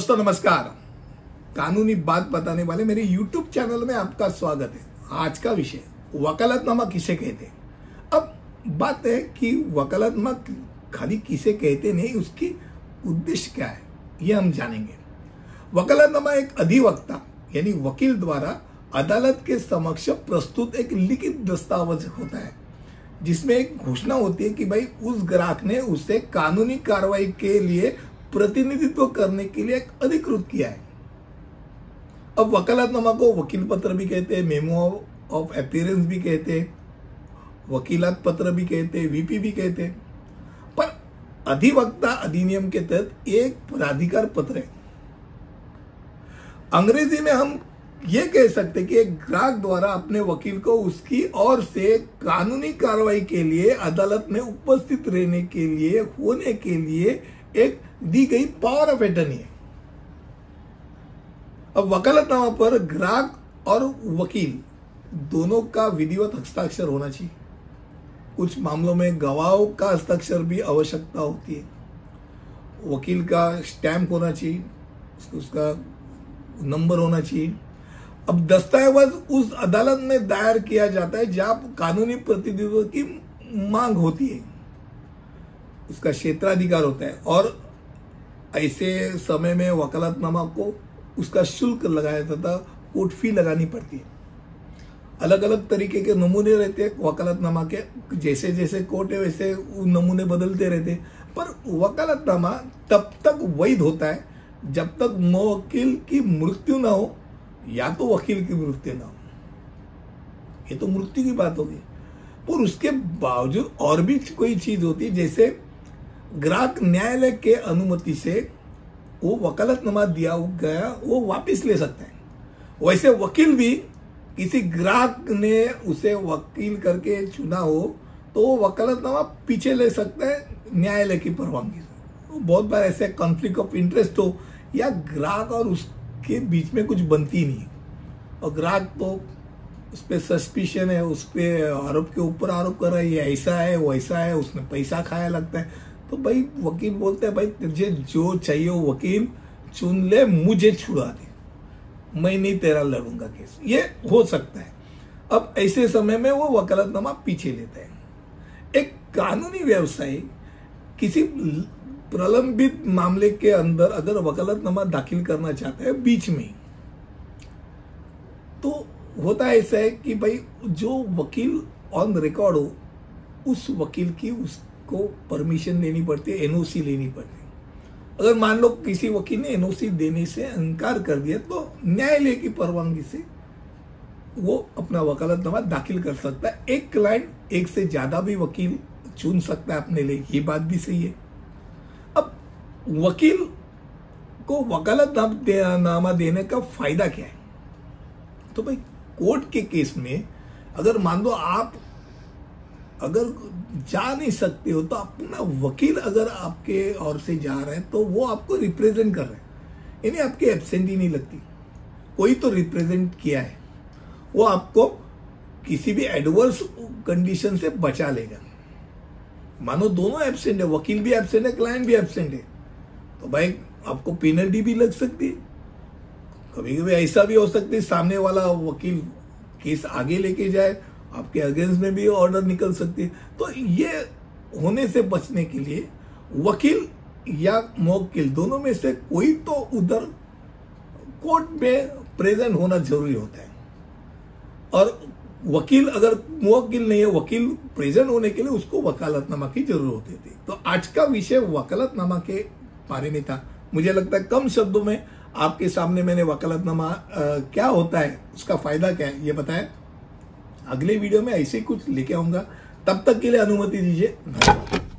दोस्तों नमस्कार। कानूनी बात बताने वाले मेरे YouTube चैनल में आपका स्वागत है। आज का विषय वकालतनामा किसे कहते हैं। अब बात है कि वकालतनामा खाली किसे कहते नहीं, उसकी उद्देश्य क्या है ये हम जानेंगे। वकालतनामा एक अधिवक्ता यानी वकील द्वारा अदालत के समक्ष प्रस्तुत एक लिखित दस्तावेज होता है जिसमें एक घोषणा होती है कि भाई उस ग्राहक ने उसे कानूनी कार्रवाई के लिए प्रतिनिधित्व करने के लिए अधिकृत किया है। अब वकालतनामा को वकील पत्र भी कहते हैं, मेमो ऑफ अपीयरेंस भी कहते हैं, वकीलात पत्र भी कहते हैं, वीपी भी कहते हैं। पर अधिवक्ता अधिनियम के तहत एक प्राधिकार पत्र है। अंग्रेजी में हम ये कह सकते हैं कि एक ग्राहक द्वारा अपने वकील को उसकी ओर से कानूनी कार्रवाई के लिए अदालत में उपस्थित रहने के लिए होने के लिए एक दी गई पावर ऑफ अटर्नी है। अब वकालतनामा पर ग्राहक और वकील दोनों का विधिवत हस्ताक्षर होना चाहिए। कुछ मामलों में गवाहों का हस्ताक्षर भी आवश्यकता होती है। वकील का स्टैंप होना चाहिए, उसका नंबर होना चाहिए। अब दस्तावेज उस अदालत में दायर किया जाता है जहां कानूनी प्रतिनिधित्व की मांग होती है, उसका क्षेत्राधिकार होता है और ऐसे समय में वकालतनामा को उसका शुल्क लगाया जाता, कोर्ट फी लगानी पड़ती है। अलग अलग तरीके के नमूने रहते हैं वकालतनामा के, जैसे जैसे कोर्ट है वैसे नमूने बदलते रहते हैं। पर वकालतनामा तब तक वैध होता है जब तक मुवक्किल की मृत्यु ना हो या तो वकील की मृत्यु ना हो। ये तो मृत्यु की बात होगी, पर उसके बावजूद और भी कोई चीज होती है, जैसे ग्राहक न्यायालय के अनुमति से वो वकालतनामा दिया गया वो वापस ले सकता है। वैसे वकील भी किसी ग्राहक ने उसे वकील करके चुना हो तो वो वकालतनामा पीछे ले सकता है न्यायालय की परवानगी से। बहुत बार ऐसे कॉन्फ्लिक्ट ऑफ इंटरेस्ट हो या ग्राहक और उसके बीच में कुछ बनती नहीं और ग्राहक तो उस पर सस्पिशन है, उस पर आरोप के ऊपर आरोप कर रहा है, ये ऐसा है वैसा है, उसने पैसा खाया लगता है, तो भाई वकील बोलते हैं भाई तुझे जो चाहिए वो वकील चुन ले, मुझे छुड़ा दे, मैं नहीं तेरा लड़ूंगा केस। ये हो सकता है। अब ऐसे समय में वो वकालतनामा पीछे लेता है। एक कानूनी व्यवसायी किसी प्रलंबित मामले के अंदर अगर वकालतनामा दाखिल करना चाहता है बीच में, तो होता ऐसा है कि भाई जो वकील ऑन रिकॉर्ड हो उस वकील की उसको परमिशन लेनी पड़ती है, एनओसी लेनी पड़ती है। अगर मान लो किसी वकील ने एनओसी देने से इनकार कर दिया तो न्यायालय की परवानगी से वो अपना वकालतनामा दाखिल कर सकता है। एक क्लाइंट एक से ज्यादा भी वकील चुन सकता है अपने लिए, ये बात भी सही है। अब वकील को वकालतनामा देने का फायदा क्या है? तो भाई कोर्ट के केस में अगर मान लो आप अगर जा नहीं सकते हो तो अपना वकील अगर आपके ओर से जा रहा है तो वो आपको रिप्रेजेंट कर रहा है, यानी आपकी एब्सेंटी नहीं लगती, कोई तो रिप्रेजेंट किया है, वो आपको किसी भी एडवर्स कंडीशन से बचा लेगा। मानो दोनों एब्सेंट है, वकील भी एब्सेंट है, क्लाइंट भी एब्सेंट है, तो भाई आपको पेनल्टी भी लग सकती है। कभी कभी ऐसा भी हो सकता है सामने वाला वकील केस आगे लेके जाए, आपके अगेंस्ट में भी ऑर्डर निकल सकती है। तो ये होने से बचने के लिए वकील या मुवक्किल दोनों में से कोई तो उधर कोर्ट में प्रेजेंट होना जरूरी होता है। और वकील अगर मुवक्किल नहीं है, वकील प्रेजेंट होने के लिए उसको वकालतनामा की जरूरत होती थी। तो आज का विषय वकालतनामा के बारे में था। मुझे लगता है कम शब्दों में आपके सामने मैंने वकालतनामा क्या होता है, उसका फायदा क्या है ये बताया। अगले वीडियो में ऐसे कुछ लेके आऊंगा, तब तक के लिए अनुमति दीजिए। धन्यवाद।